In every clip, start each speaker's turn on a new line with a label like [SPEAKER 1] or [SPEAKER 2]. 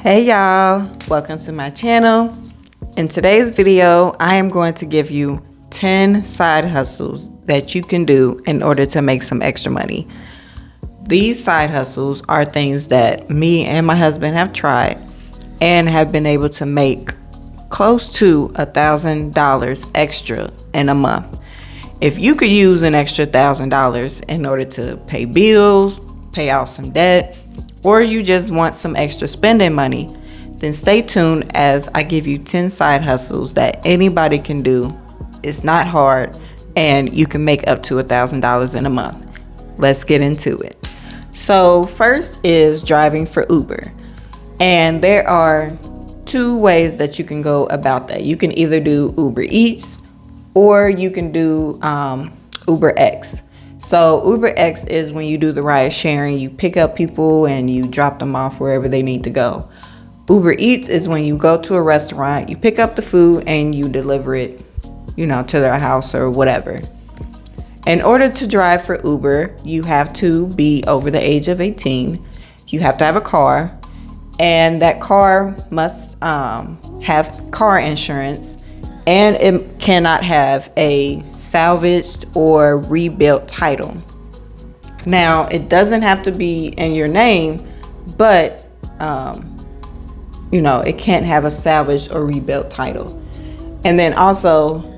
[SPEAKER 1] Hey y'all, welcome to my channel. In today's video, I am going to give you 10 side hustles that you can do in order to make some extra money. These side hustles are things that me and my husband have tried and have been able to make close to $1,000 extra in a month. If you could use an extra $1,000 in order to pay bills, pay out some debt, or you just want some extra spending money, then stay tuned as I give you 10 side hustles that anybody can do. It's not hard and you can make up to $1,000 in a month. Let's get into it. So first is driving for Uber. And there are two ways that you can go about that. You can either do Uber Eats or you can do Uber X. So Uber X is when you do the ride sharing, you pick up people and you drop them off wherever they need to go. Uber Eats is when you go to a restaurant, you pick up the food and you deliver it, to their house or whatever. In order to drive for Uber, you have to be over the age of 18. You have to have a car, and that car must have car insurance, and it cannot have a salvaged or rebuilt title. Now, it doesn't have to be in your name, but it can't have a salvaged or rebuilt title. And then also,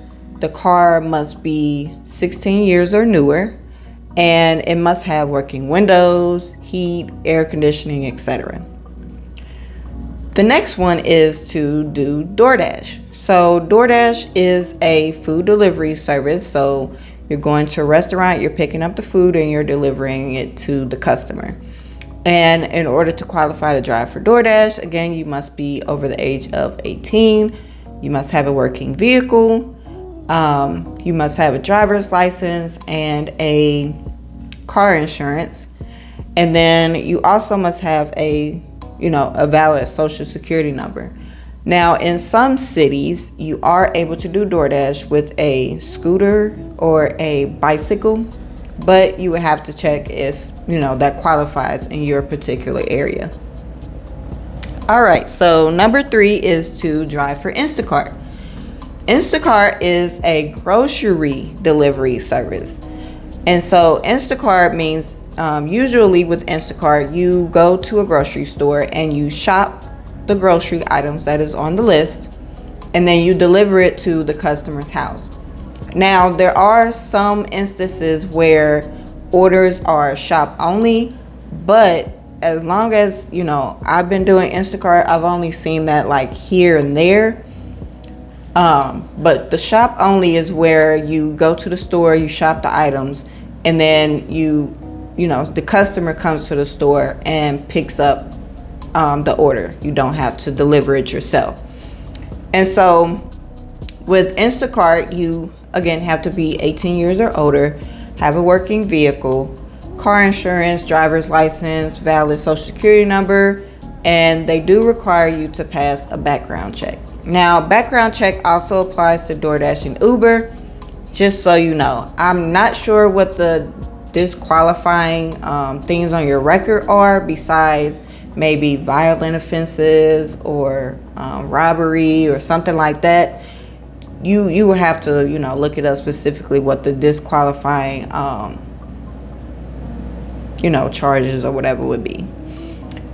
[SPEAKER 1] the car must be 16 years or newer, and it must have working windows, heat, air conditioning, etc. The next one is to do DoorDash. So DoorDash is a food delivery service. So you're going to a restaurant, you're picking up the food and you're delivering it to the customer. And in order to qualify to drive for DoorDash, again, you must be over the age of 18. You must have a working vehicle. You must have a driver's license and a car insurance. And then you also must have a valid social security number. Now, in some cities, you are able to do DoorDash with a scooter or a bicycle, but you would have to check if, that qualifies in your particular area. All right, so number 3 is to drive for Instacart. Instacart is a grocery delivery service. And so Instacart means usually with Instacart, you go to a grocery store and you shop the grocery items that is on the list, and then you deliver it to the customer's house. Now, there are some instances where orders are shop only, but as long as, I've been doing Instacart, I've only seen that like here and there. But the shop only is where you go to the store, you shop the items, and then the customer comes to the store and picks up the order. You don't have to deliver it yourself. And so with Instacart, you again have to be 18 years or older, have a working vehicle, car insurance, driver's license, valid social security number, and they do require you to pass a background check. Now, background check also applies to DoorDash and Uber, just so you know. I'm not sure what the disqualifying things on your record are besides maybe violent offenses or robbery or something like that. You will have to look it up specifically what the disqualifying charges or whatever would be.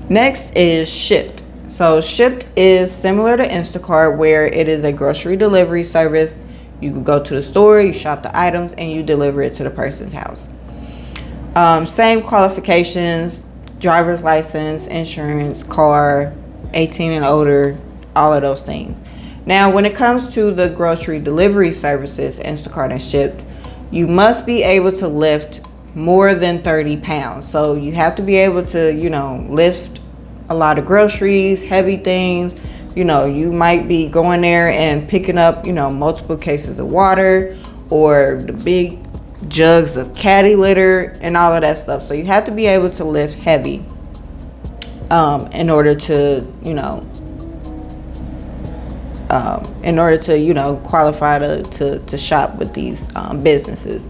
[SPEAKER 1] Next is Shipt. So Shipt is similar to Instacart, where it is a grocery delivery service. You can go to the store, you shop the items, and you deliver it to the person's house. Same qualifications: driver's license, insurance, car, 18 and older, all of those things. Now, when it comes to the grocery delivery services, Instacart and Shipt, you must be able to lift more than 30 pounds. So you have to be able to, lift a lot of groceries, heavy things. You might be going there and picking up, multiple cases of water or the big jugs of caddy litter and all of that stuff. So you have to be able to lift heavy in order to qualify to shop with these businesses.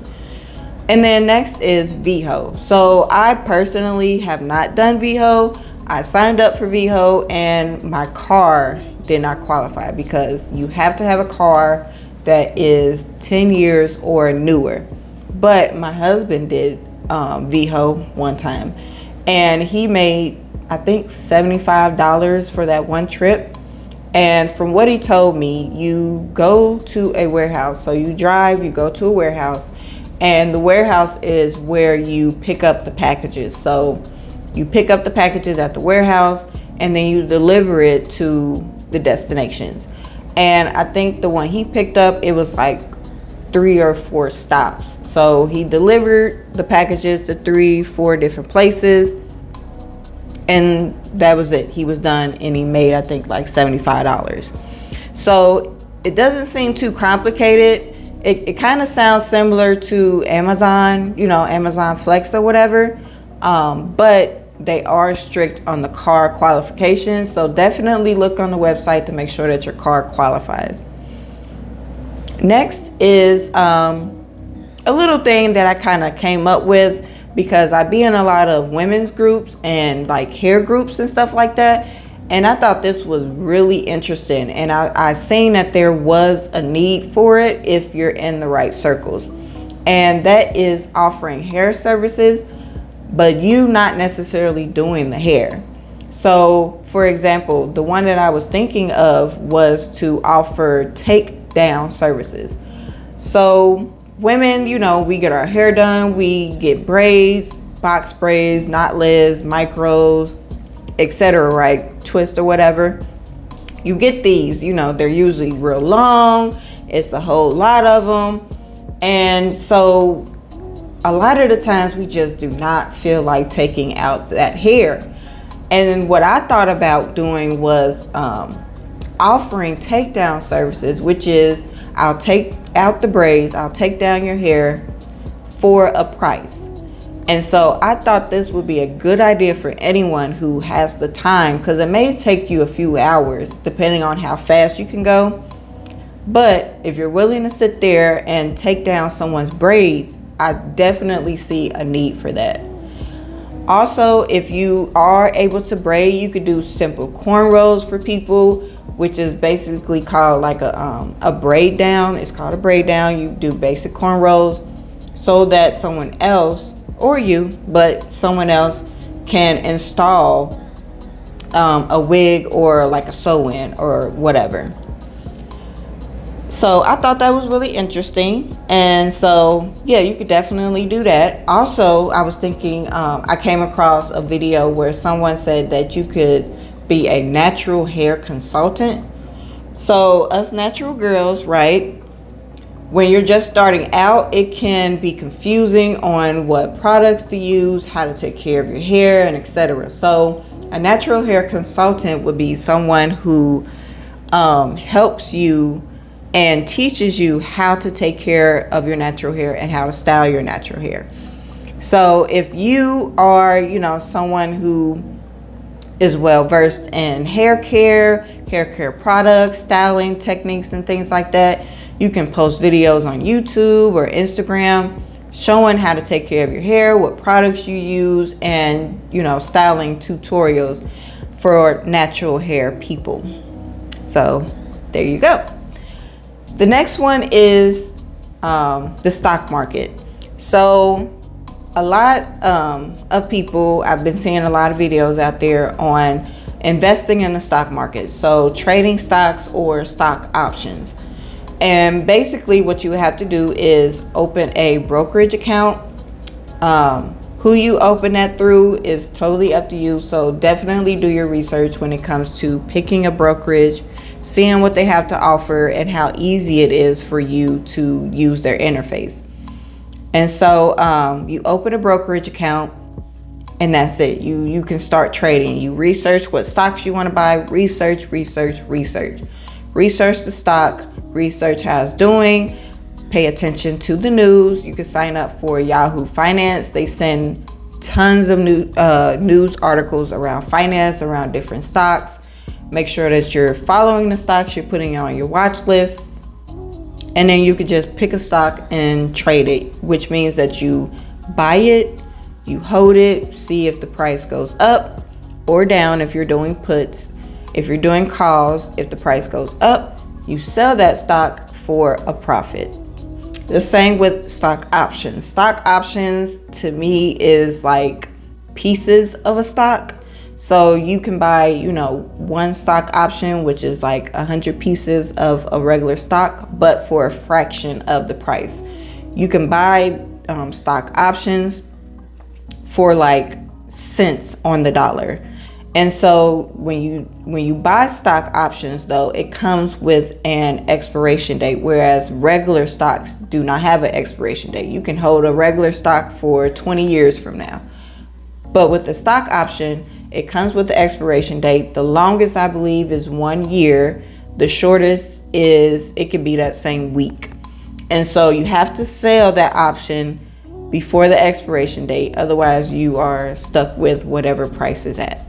[SPEAKER 1] And then next is VHO. So I personally have not done VHO. I signed up for VHO and my car did not qualify because you have to have a car that is 10 years or newer. But my husband did VHO one time, and he made, I think, $75 for that one trip. And from what he told me, you go to a warehouse. So you drive, you go to a warehouse, and the warehouse is where you pick up the packages. So you pick up the packages at the warehouse, and then you deliver it to the destinations. And I think the one he picked up, it was like 3 or 4 stops. So he delivered the packages to 3-4 different places, and that was it. He was done, and he made, I think, like $75. So it doesn't seem too complicated. It kind of sounds similar to Amazon, Amazon Flex or whatever, but they are strict on the car qualifications. So definitely look on the website to make sure that your car qualifies. Next is a little thing that I kind of came up with because I be in a lot of women's groups and like hair groups and stuff like that. And I thought this was really interesting. And I seen that there was a need for it if you're in the right circles. And that is offering hair services, but you not necessarily doing the hair. So for example, the one that I was thinking of was to offer takedown services. So women, we get our hair done, we get braids, box braids, knotless, micros, etc., right? Twist or whatever. You get these, they're usually real long. It's a whole lot of them. And so a lot of the times we just do not feel like taking out that hair. And what I thought about doing was offering takedown services, which is I'll take out the braids, I'll take down your hair for a price. And so I thought this would be a good idea for anyone who has the time, because it may take you a few hours depending on how fast you can go. But if you're willing to sit there and take down someone's braids, I definitely see a need for that. Also, if you are able to braid, you could do simple cornrows for people, which is basically called like a braid down. It's called a braid down. You do basic cornrows so that someone else, or you, but someone else can install a wig or like a sew-in or whatever. So I thought that was really interesting. And so, yeah, you could definitely do that. Also, I was thinking, I came across a video where someone said that you could be a natural hair consultant. So us natural girls, right? When you're just starting out, it can be confusing on what products to use, how to take care of your hair, and etc. So a natural hair consultant would be someone who helps you and teaches you how to take care of your natural hair and how to style your natural hair. So if you are, someone who is well versed in hair care products, styling techniques, and things like that, you can post videos on YouTube or Instagram showing how to take care of your hair, what products you use, and, styling tutorials for natural hair people. So there you go. The next one is the stock market. So a lot of people, I've been seeing a lot of videos out there on investing in the stock market. So trading stocks or stock options. And basically what you have to do is open a brokerage account. Who you open that through is totally up to you. So definitely do your research when it comes to picking a brokerage, seeing what they have to offer, and how easy it is for you to use their interface. And so you open a brokerage account, and that's it. You can start trading. You research what stocks you want to buy. Research the stock, research how it's doing, pay attention to the news. You can sign up for Yahoo Finance. They send tons of news articles around finance, around different stocks. Make sure that you're following the stocks, you're putting it on your watch list. And then you could just pick a stock and trade it, which means that you buy it, you hold it, see if the price goes up or down if you're doing puts. If you're doing calls, if the price goes up, you sell that stock for a profit. The same with stock options. Stock options to me is like pieces of a stock. So you can buy, one stock option, which is like 100 pieces of a regular stock, but for a fraction of the price. You can buy stock options for like cents on the dollar. And so when you buy stock options, though, it comes with an expiration date, whereas regular stocks do not have an expiration date. You can hold a regular stock for 20 years from now. But with the stock option, it comes with the expiration date. The longest, I believe, is 1 year. The shortest is, it could be that same week. And so you have to sell that option before the expiration date. Otherwise, you are stuck with whatever price is at.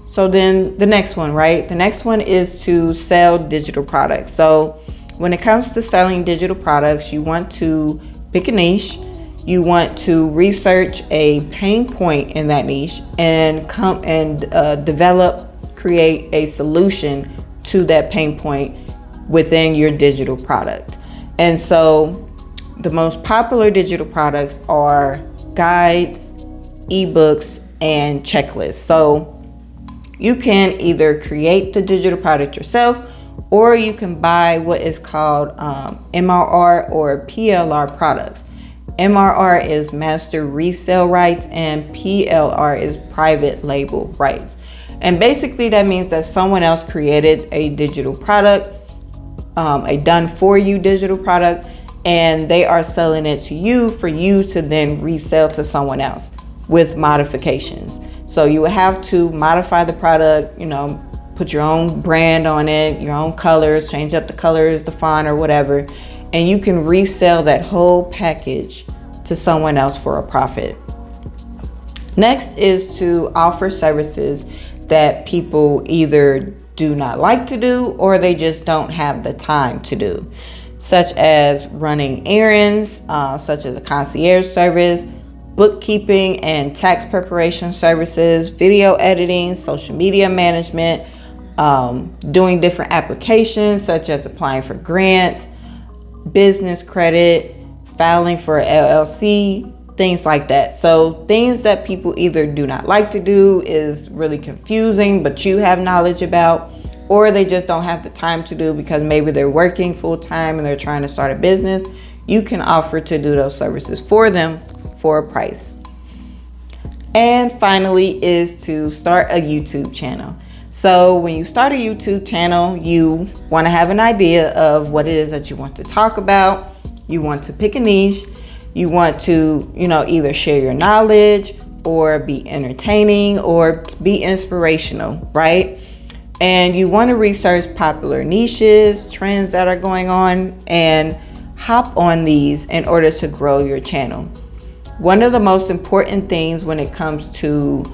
[SPEAKER 1] So then the next one, right? The next one is to sell digital products. So when it comes to selling digital products, you want to pick a niche. You want to research a pain point in that niche and create a solution to that pain point within your digital product. And so the most popular digital products are guides, ebooks, and checklists. So you can either create the digital product yourself, or you can buy what is called MRR or PLR products. MRR is master resale rights and PLR is private label rights. And basically that means that someone else created a digital product, a done for you digital product, and they are selling it to you for you to then resell to someone else with modifications. So you would have to modify the product, put your own brand on it, your own colors, change up the colors, the font or whatever, and you can resell that whole package to someone else for a profit. Next is to offer services that people either do not like to do or they just don't have the time to do, such as running errands, such as a concierge service, bookkeeping and tax preparation services, video editing, social media management, doing different applications such as applying for grants, business credit, filing for LLC, things like that. So things that people either do not like to do, is really confusing, but you have knowledge about, or they just don't have the time to do because maybe they're working full time and they're trying to start a business. You can offer to do those services for them for a price. And finally is to start a YouTube channel. So when you start a YouTube channel, you want to have an idea of what it is that you want to talk about. You want to pick a niche. You want to, either share your knowledge or be entertaining or be inspirational, right? And you want to research popular niches, trends that are going on, and hop on these in order to grow your channel. One of the most important things when it comes to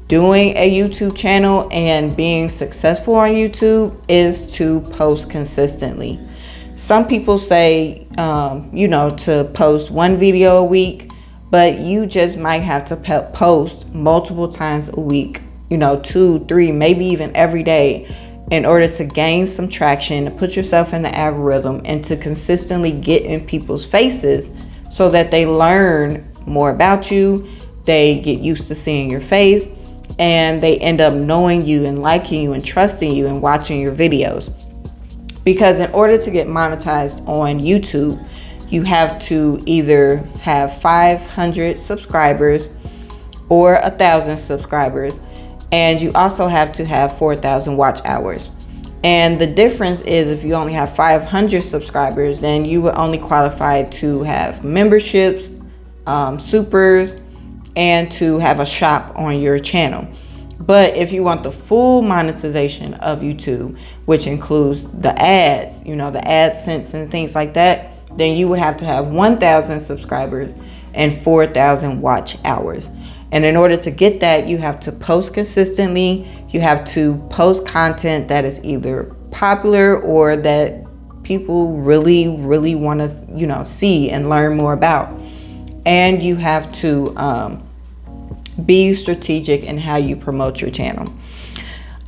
[SPEAKER 1] doing a YouTube channel and being successful on YouTube is to post consistently. Some people say, to post one video a week, but you just might have to post multiple times a week, 2, 3, maybe even every day, in order to gain some traction, to put yourself in the algorithm, and to consistently get in people's faces so that they learn more about you, they get used to seeing your face, and they end up knowing you and liking you and trusting you and watching your videos. Because in order to get monetized on YouTube, you have to either have 500 subscribers or 1,000 subscribers, and you also have to have 4,000 watch hours. And the difference is, if you only have 500 subscribers, then you will only qualify to have memberships, supers, and to have a shop on your channel. But if you want the full monetization of YouTube, which includes the ads, the AdSense and things like that, then you would have to have 1,000 subscribers and 4,000 watch hours. And in order to get that, you have to post consistently. You have to post content that is either popular or that people really, really want to, see and learn more about. And you have to be strategic in how you promote your channel.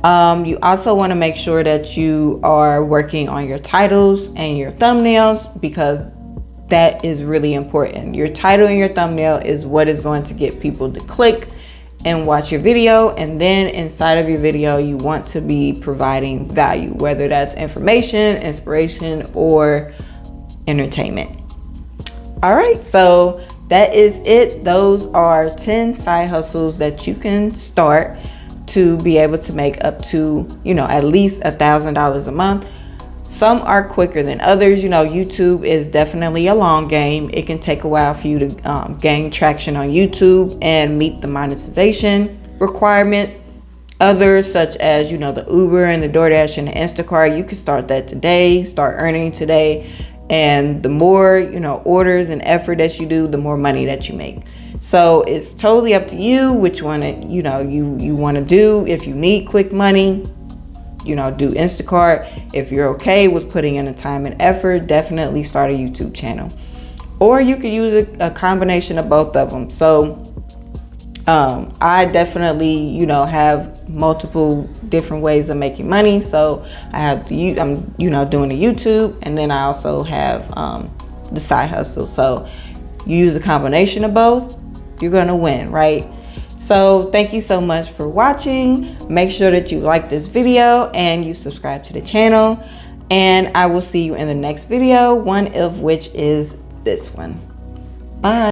[SPEAKER 1] You also want to make sure that you are working on your titles and your thumbnails, because that is really important. Your title and your thumbnail is what is going to get people to click and watch your video. And then inside of your video, you want to be providing value, whether that's information, inspiration, or entertainment. All right, so that is it. Those are 10 side hustles that you can start to be able to make up to, at least $1,000 a month. Some are quicker than others. YouTube is definitely a long game. It can take a while for you to gain traction on YouTube and meet the monetization requirements. Others, such as, the Uber and the DoorDash and the Instacart, you can start that today, start earning today. And the more, orders and effort that you do, the more money that you make. So it's totally up to you which one, you want to do. If you need quick money, do Instacart. If you're okay with putting in the time and effort, definitely start a YouTube channel. Or you could use a combination of both of them. So I definitely, have multiple different ways of making money. So I'm doing the YouTube, and then I also have the side hustle. So you use a combination of both, you're gonna win, right? So thank you so much for watching. Make sure that you like this video and you subscribe to the channel. And I will see you in the next video, one of which is this one. Bye.